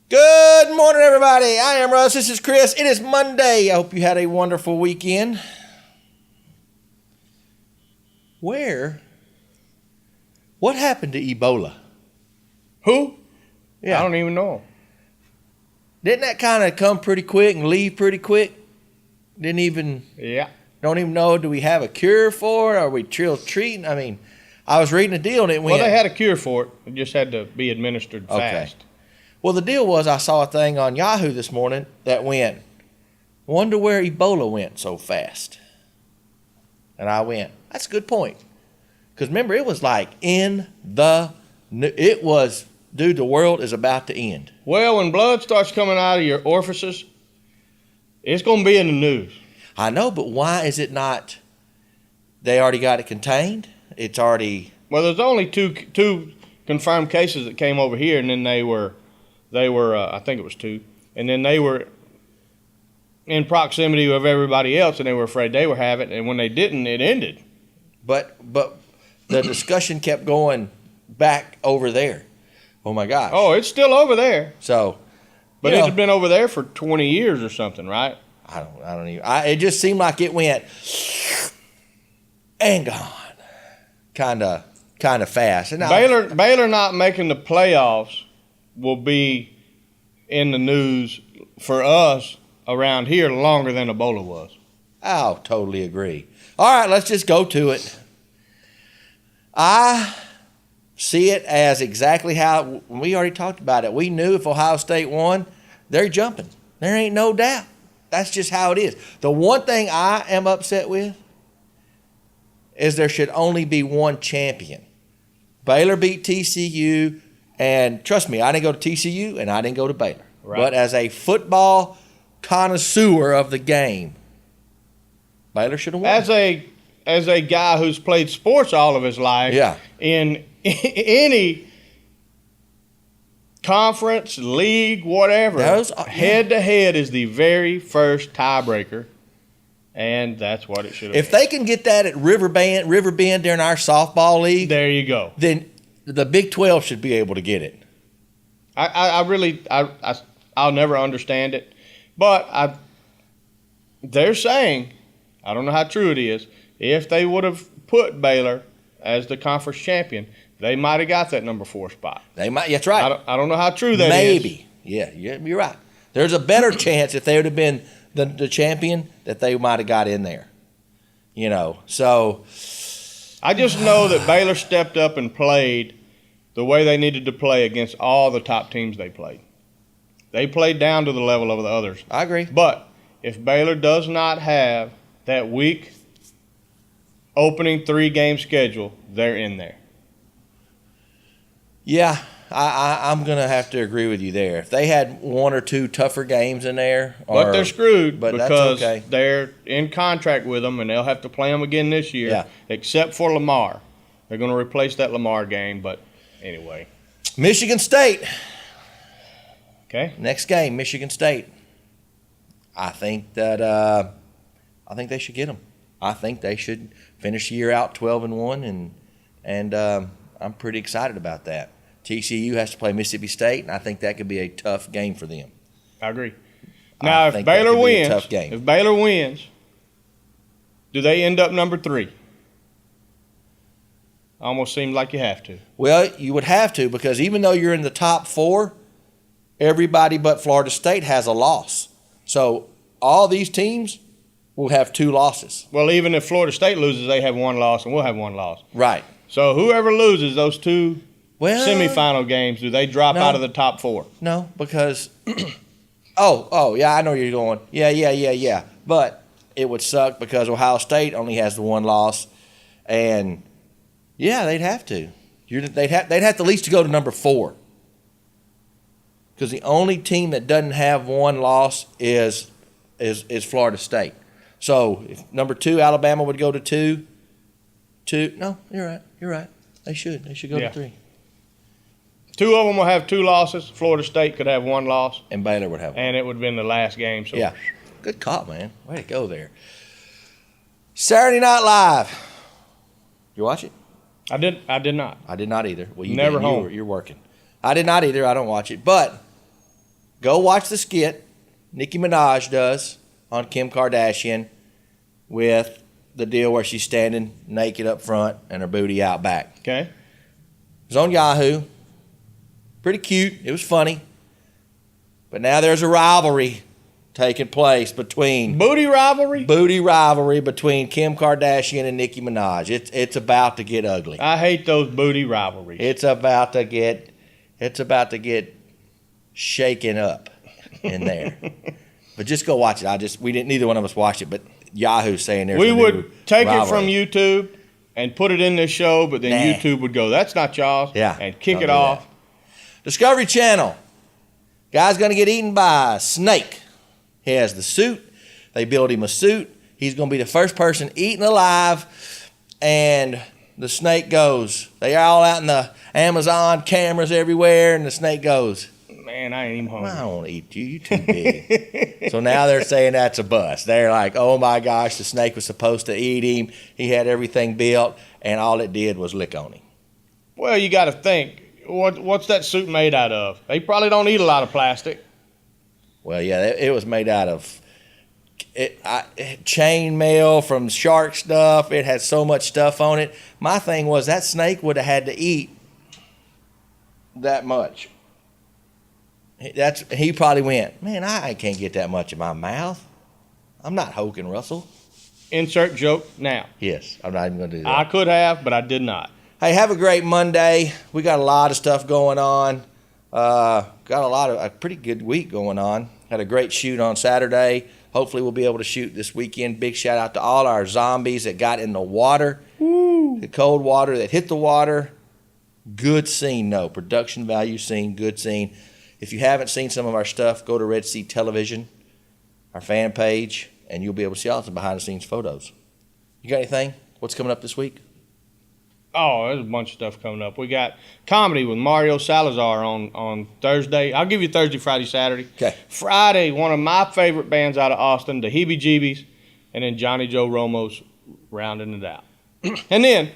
Good morning, everybody. I am Russ. This is Chris. It is Monday. I hope you had a wonderful weekend. What happened to Ebola? Who? Yeah. I don't even know. Didn't that kind of come pretty quick and leave pretty quick? Don't even know, do we have a cure for it? Are we treating? I mean, I was reading a deal and it went. Well, they had a cure for it. It just had to be administered fast. Well, the deal was I saw a thing on Yahoo this morning that went, wonder where Ebola went so fast. And I went, that's a good point. Because remember, it was like the world is about to end. Well, when blood starts coming out of your orifices, it's going to be in the news. I know, but why is it not? They already got it contained. It's already. Well, there's only two confirmed cases that came over here, and then they were I think it was two, and then they were in proximity of everybody else, and they were afraid they would have it, and when they didn't, it ended. But the discussion kept going back over there. Oh my gosh. Oh, it's still over there. So, but it's been over there for 20 years or something, right? I don't even. It just seemed like it went and gone, kind of fast. And Baylor not making the playoffs will be in the news for us around here longer than Ebola was. I'll totally agree. All right, let's just go to it. I see it as exactly how we already talked about it. We knew if Ohio State won, they're jumping. There ain't no doubt. That's just how it is. The one thing I am upset with is there should only be one champion. Baylor beat TCU, and trust me, I didn't go to TCU and I didn't go to Baylor. Right. But as a football connoisseur of the game, Baylor should have won. As a guy who's played sports all of his life, in any conference, league, whatever, head-to-head is the very first tiebreaker, and that's what it should have been. If they can get that at Riverbend during our softball league, there you go. Then the Big 12 should be able to get it. I'll never understand it, but they're saying, I don't know how true it is, if they would have put Baylor as the conference champion, they might have got that number 4 spot. They might. That's right. I don't know how true that is. Maybe. Yeah, you're right. There's a better chance if they would have been the champion that they might have got in there. So I just know that Baylor stepped up and played the way they needed to play against all the top teams they played. They played down to the level of the others. I agree. But if Baylor does not have that week opening 3-game schedule, they're in there. Yeah, I'm going to have to agree with you there. If they had 1 or 2 tougher games in there. But they're screwed because that's okay. They're in contract with them, and they'll have to play them again this year, except for Lamar. They're going to replace that Lamar game, but anyway. Michigan State. Okay. Next game, Michigan State. I think they should get them. I think they should finish the year out 12-1, and I'm pretty excited about that. TCU has to play Mississippi State, and I think that could be a tough game for them. I agree. Now, if Baylor wins, do they end up number 3? Almost seems like you have to. Well, you would have to, because even though you're in the top 4, everybody but Florida State has a loss. So all these teams will have 2 losses. Well, even if Florida State loses, they have 1 loss, and we'll have 1 loss. Right. So whoever loses those 2 semifinal games, do they drop out of the top 4? No, because yeah, I know where you're going. Yeah. But it would suck because Ohio State only has the 1 loss, and yeah, they'd have to. They'd have to at least go to number 4. Because the only team that doesn't have 1 loss is Florida State. So if number 2, Alabama would go to 2. No, you're right. They should go to 3. 2 of them will have 2 losses. Florida State could have 1 loss. And Baylor would have 1. And it would have been the last game. So. Yeah. Good call, man. Way to go there. Saturday Night Live. You watch it? I did not. I did not either. Well, you never did. home. You're working. I did not either. I don't watch it. But Go watch the skit Nicki Minaj does on Kim Kardashian with the deal where she's standing naked up front and her booty out back. Okay. It was on Yahoo. Pretty cute. It was funny. But now there's a rivalry taking place between Booty rivalry between Kim Kardashian and Nicki Minaj. It's about to get ugly. I hate those booty rivalries. It's about to get shaken up in there. But just go watch it. Neither one of us watched it, but Yahoo's saying there's we a would new take rivalry. it from YouTube and put it in this show, but then Nah. YouTube would go, "That's not y'all's," and kick don't it do off. that. Discovery Channel. Guy's gonna get eaten by a snake. He has the suit. They build him a suit. He's gonna be the first person eaten alive. And the snake goes. They are all out in the Amazon, cameras everywhere, and the snake goes, Man, I ain't even hungry. I don't want to eat you. You too big. So now they're saying that's a bust. They're like, oh my gosh, the snake was supposed to eat him. He had everything built, and all it did was lick on him. Well, you got to think, what's that suit made out of? They probably don't eat a lot of plastic. Well, yeah, it was made out of chain mail from shark stuff. It had so much stuff on it. My thing was that snake would have had to eat that much. He probably went, man, I can't get that much in my mouth. I'm not Hogan Russell. Insert joke now. Yes, I'm not even going to do that. I could have, but I did not. Hey, have a great Monday. We got a lot of stuff going on. Got a pretty good week going on. Had a great shoot on Saturday. Hopefully we'll be able to shoot this weekend. Big shout out to all our zombies that got in the water. Woo. The cold water that hit the water. Good scene, though. Production value scene, good scene. If you haven't seen some of our stuff, go to Red Sea Television, our fan page, and you'll be able to see all some behind-the-scenes photos. You got anything? What's coming up this week? Oh, there's a bunch of stuff coming up. We got comedy with Mario Salazar on Thursday. I'll give you Thursday, Friday, Saturday. Okay. Friday, one of my favorite bands out of Austin, the Heebie Jeebies, and then Johnny Joe Romo's rounding it out. And then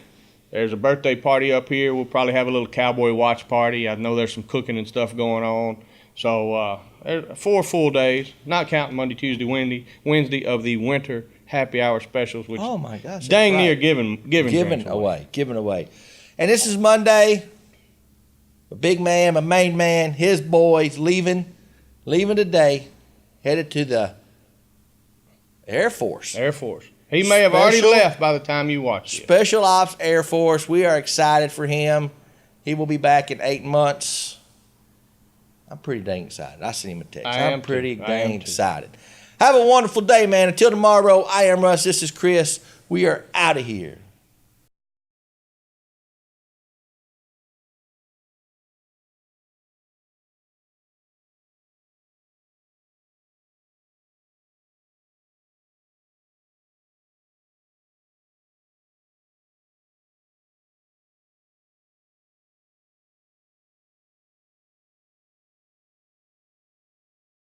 there's a birthday party up here. We'll probably have a little cowboy watch party. I know there's some cooking and stuff going on. So there's 4 full days, not counting Monday, Tuesday, Wednesday of the winter happy hour specials, which Oh my gosh! dang that's near right. giving away. And this is Monday. A big man, my main man, his boys leaving today, headed to the Air Force. Air Force. He may have already left by the time you watch it. Special Ops Air Force. We are excited for him. He will be back in 8 months. I'm pretty dang excited. I sent him a text. I'm pretty dang excited. Have a wonderful day, man. Until tomorrow, I am Russ. This is Chris. We are out of here.